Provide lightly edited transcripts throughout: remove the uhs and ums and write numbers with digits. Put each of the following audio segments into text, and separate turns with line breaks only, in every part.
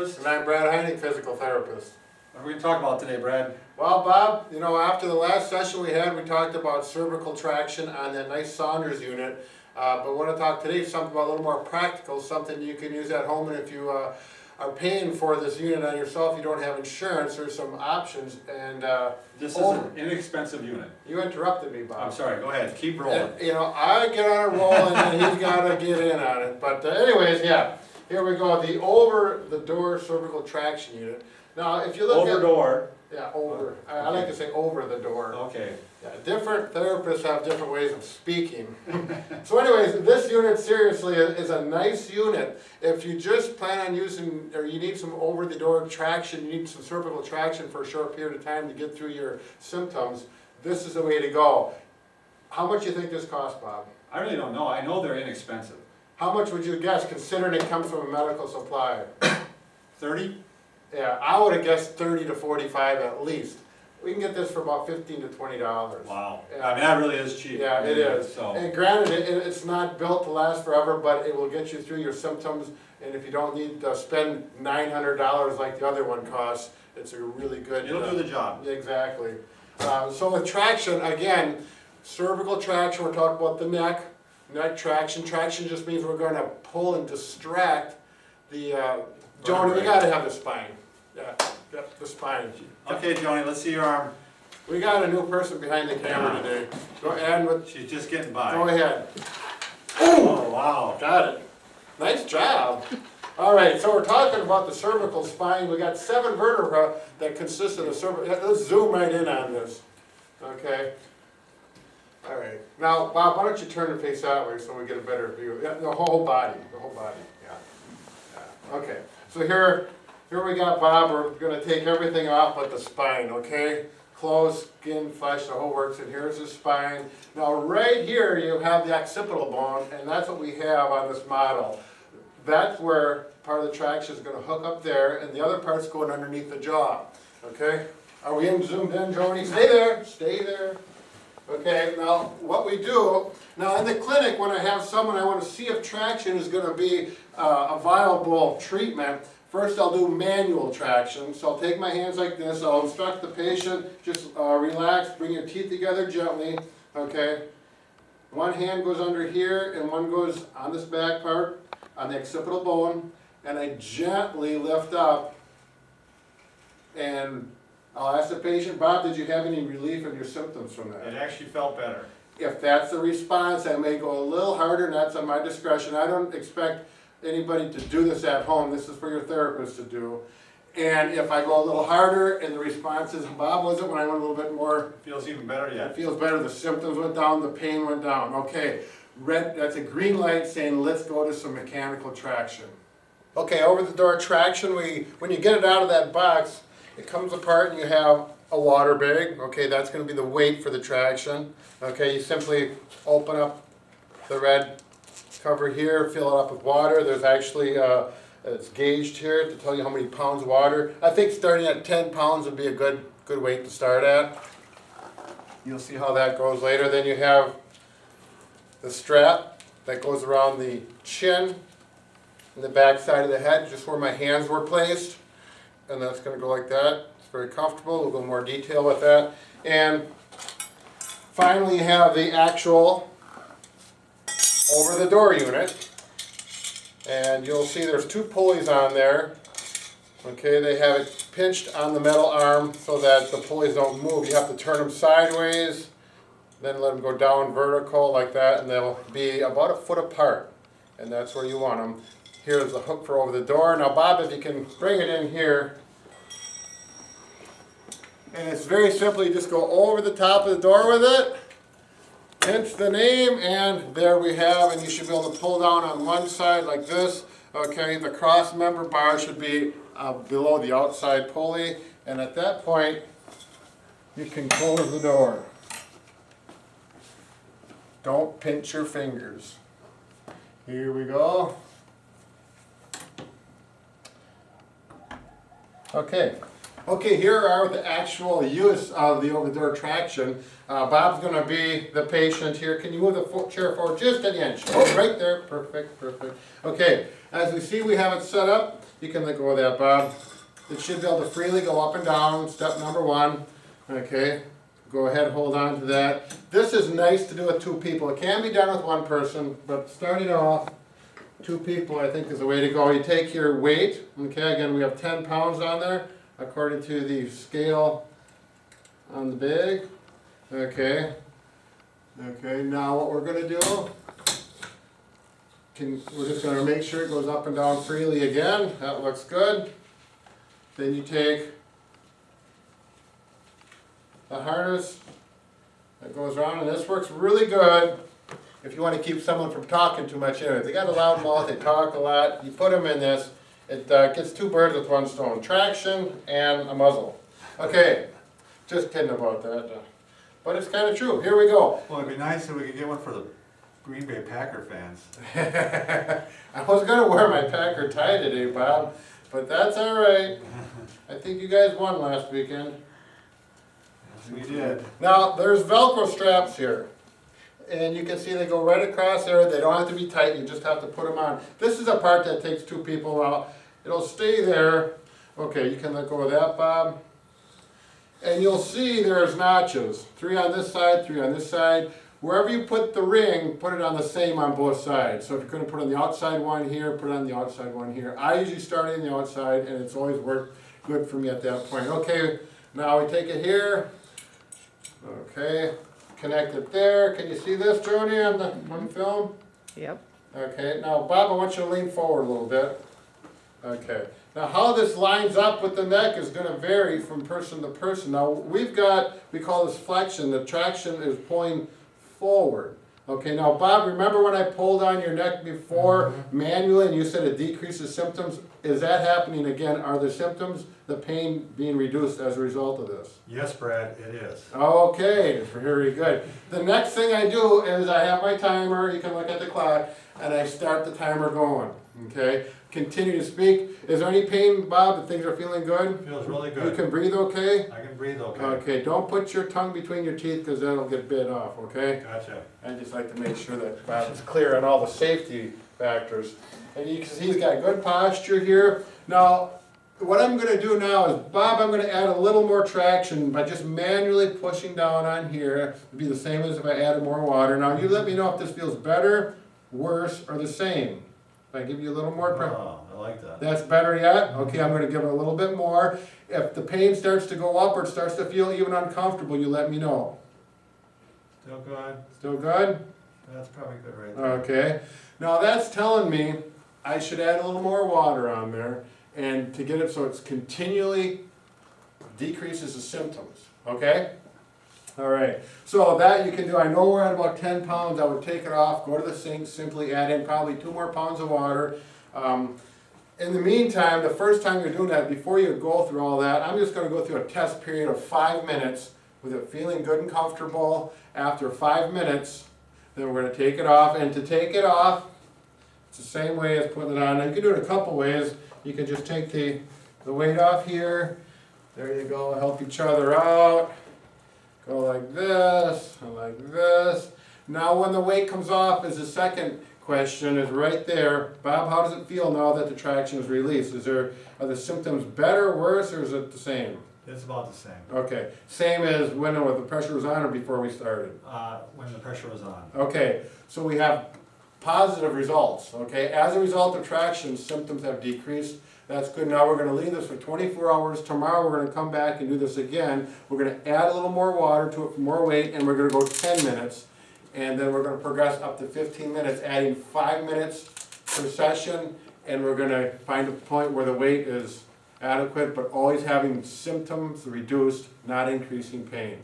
therapist.
And I'm Brad Heineck, physical therapist.
What are we going to talk about today, Brad?
Well, Bob, you know, after the last session we had, we talked about cervical traction on that nice Saunders unit. But we want to talk today something about a little more practical, something you can use at home. And if you are paying for this unit on yourself, you don't have insurance, there's some options. And
This is an inexpensive unit.
You interrupted me, Bob.
I'm sorry, go ahead, keep rolling.
And, you know, I get on a roll and then he's got to get in on it. But anyways, yeah, here we go. The over-the-door cervical traction unit. Now, if you look
Overdoor.
Yeah, over. I like to say over the door.
Okay.
Yeah, different therapists have different ways of speaking. So anyways, this unit seriously is a nice unit. If you just plan on using, or you need some over-the-door traction, you need some cervical traction for a short period of time to get through your symptoms, this is the way to go. How much do you think this costs, Bob?
I really don't know. I know they're inexpensive.
How much would you guess, considering it comes from a medical supply?
30?
Yeah, I would have guessed 30 to 45 at least. We can get this for about $15 to $20.
Wow.
Yeah.
I mean, that really is cheap.
Yeah, it is.
So.
And granted, it's not built to last forever, but it will get you through your symptoms. And if you don't need to spend $900 like the other one costs, it's a really good.
It'll do the job.
Exactly. So with traction, again, cervical traction, we're talking about the neck traction. Traction just means we're going to pull and distract the, Joni, we got to have the spine. Yeah, yep, the spine.
Okay, Joni, let's see your arm.
We got a new person behind the camera today. Go ahead with.
She's just getting by.
Go ahead.
Oh, wow.
Got it. Nice job. All right, so we're talking about the cervical spine. We got 7 vertebrae that consist of the cervical. Let's zoom right in on this. Okay. All right. Now, Bob, why don't you turn and face that way so we get a better view? Yeah, the whole body. The whole body. Yeah. Okay. So here we got Bob. We're going to take everything off but the spine, okay? Clothes, skin, flesh, the whole works. And here's the spine. Now, right here you have the occipital bone, and that's what we have on this model. That's where part of the traction is going to hook up there, and the other part's going underneath the jaw, okay? Are we zoomed in, Joni? Stay there. Stay there. Okay, now what we do, now in the clinic when I have someone I want to see if traction is going to be a viable treatment, first I'll do manual traction. So I'll take my hands like this, I'll instruct the patient, just relax, bring your teeth together gently, okay? One hand goes under here and one goes on this back part, on the occipital bone, and I gently lift up and I'll ask the patient, Bob, did you have any relief in your symptoms from that?
It actually felt better.
If that's the response, I may go a little harder, and that's on my discretion. I don't expect anybody to do this at home. This is for your therapist to do. And if I go a little harder and the response is, Bob, was it when I went a little bit more?
It feels even better yet.
It feels better. The symptoms went down, the pain went down. Okay, red, that's a green light saying let's go to some mechanical traction. Okay, over the door traction, when you get it out of that box, it comes apart and you have a water bag. Okay, that's going to be the weight for the traction. Okay, you simply open up the red cover here, fill it up with water. There's actually, it's gauged here to tell you how many pounds of water. I think starting at 10 pounds would be a good weight to start at. You'll see how that goes later. Then you have the strap that goes around the chin and the back side of the head, just where my hands were placed. And that's going to go like that. It's very comfortable. We'll go more detail with that. And finally you have the actual over-the-door unit. And you'll see there's 2 pulleys on there. Okay, they have it pinched on the metal arm so that the pulleys don't move. You have to turn them sideways, then let them go down vertical like that, and they'll be about a foot apart. And that's where you want them. Here's the hook for over the door. Now Bob, if you can bring it in here. And it's very simple, you just go over the top of the door with it, pinch the name, and there we have, and you should be able to pull down on one side like this. Okay, the cross member bar should be below the outside pulley, and at that point, you can close the door. Don't pinch your fingers. Here we go. Okay, Okay, here are the actual use of the over-door traction. Bob's going to be the patient here. Can you move the chair forward just an inch? Oh, right there. Perfect, perfect. Okay, as we see, we have it set up. You can let go of that, Bob. It should be able to freely go up and down, step number one. Okay, go ahead, hold on to that. This is nice to do with two people. It can be done with one person, but starting off, two people I think is the way to go. You take your weight. Okay, again, we have 10 pounds on there, according to the scale on the bag. Okay. Okay, now what we're going to do, we're just going to make sure it goes up and down freely again. That looks good. Then you take the harness that goes around, and this works really good if you want to keep someone from talking too much in it. They got a loud mouth, they talk a lot. You put them in this, it gets two birds with one stone, traction and a muzzle. Okay, just kidding about that, but it's kind of true. Here we go.
Well, it'd be nice if we could get one for the Green Bay Packer fans.
I was going to wear my Packer tie today, Bob, but that's all right. I think you guys won last weekend.
Yes, we did.
Now, there's Velcro straps here. And you can see they go right across there. They don't have to be tight. You just have to put them on. This is a part that takes two people out. It'll stay there. Okay, you can let go of that, Bob. And you'll see there's notches. 3 on this side, 3 on this side. Wherever you put the ring, put it on the same on both sides. So if you're going to put on the outside one here, put it on the outside one here. I usually start in the outside, and it's always worked good for me at that point. Okay, now we take it here. Okay. Connect it there. Can you see this, Joni, on the film?
Yep.
Okay, now Bob, I want you to lean forward a little bit. Okay, now how this lines up with the neck is going to vary from person to person. Now we call this flexion. The traction is pulling forward. Okay, now Bob, remember when I pulled on your neck before manually and you said it decreases symptoms? Is that happening again? Are the symptoms, the pain being reduced as a result of this?
Yes, Brad, it is.
Okay, very good. The next thing I do is I have my timer, you can look at the clock, and I start the timer going. Okay, continue to speak. Is there any pain, Bob, that things are feeling good?
Feels really
You
good.
can breathe okay?
I can breathe okay.
Okay, don't put your tongue between your teeth because that'll get bit off, okay?
Gotcha.
I just like to make sure that Bob is clear on all the safety factors. And you can see he's got good posture here. Now, what I'm going to do now is, Bob, I'm going to add a little more traction by just manually pushing down on here. It'd be the same as if I added more water. Now, you let me know if this feels better, worse, or the same. If I give you a little more pressure.
Oh, I like that.
That's better yet? Okay, I'm going to give it a little bit more. If the pain starts to go up or it starts to feel even uncomfortable, you let me know.
Still good?
Still good?
That's probably good right there.
Okay. Now that's telling me I should add a little more water on there and to get it so it's continually decreases the symptoms. Okay? All right. So that you can do. I know we're at about 10 pounds. I would take it off, go to the sink, simply add in probably 2 more pounds of water. In the meantime, the first time you're doing that, before you go through all that, I'm just going to go through a test period of 5 minutes with it feeling good and comfortable. After 5 minutes, then we're going to take it off. And to take it off, it's the same way as putting it on. And you can do it a couple ways. You can just take the weight off here. There you go. Help each other out. Go like this, and like this. Now when the weight comes off is the second question, is right there. Bob, how does it feel now that the traction is released? Are the symptoms better, worse, or is it the same?
It's about the same.
Okay, same as when the pressure was on or before we started?
When the pressure was on.
Okay, so we have positive results, okay? As a result of traction, symptoms have decreased. That's good. Now we're going to leave this for 24 hours. Tomorrow we're going to come back and do this again. We're going to add a little more water to it for more weight, and we're going to go 10 minutes. And then we're going to progress up to 15 minutes, adding 5 minutes per session. And we're going to find a point where the weight is adequate, but always having symptoms reduced, not increasing pain.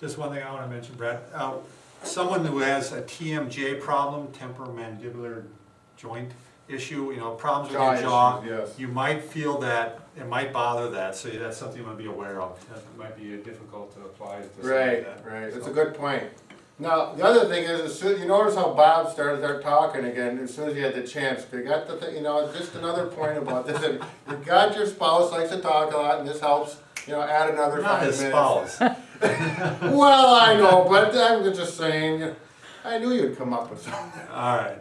Just one thing I want to mention, Brad. Someone who has a TMJ problem, temporomandibular joint issue, problems with your jaw,
yes.
You might feel that, it might bother that, so that's something you want to be aware of. It might be difficult to apply to something
Right,
like that.
right. That's
So,
a good point. Now, the other thing is, as soon, you notice how Bob started there talking again, as soon as he had the chance. You got the, you know, just another point about this, and you got your spouse likes to talk a lot, and this helps, you know, add another
Not
5
his
minutes.
spouse.
Well, I know, but I'm just saying, I knew you'd come up with something.
All right.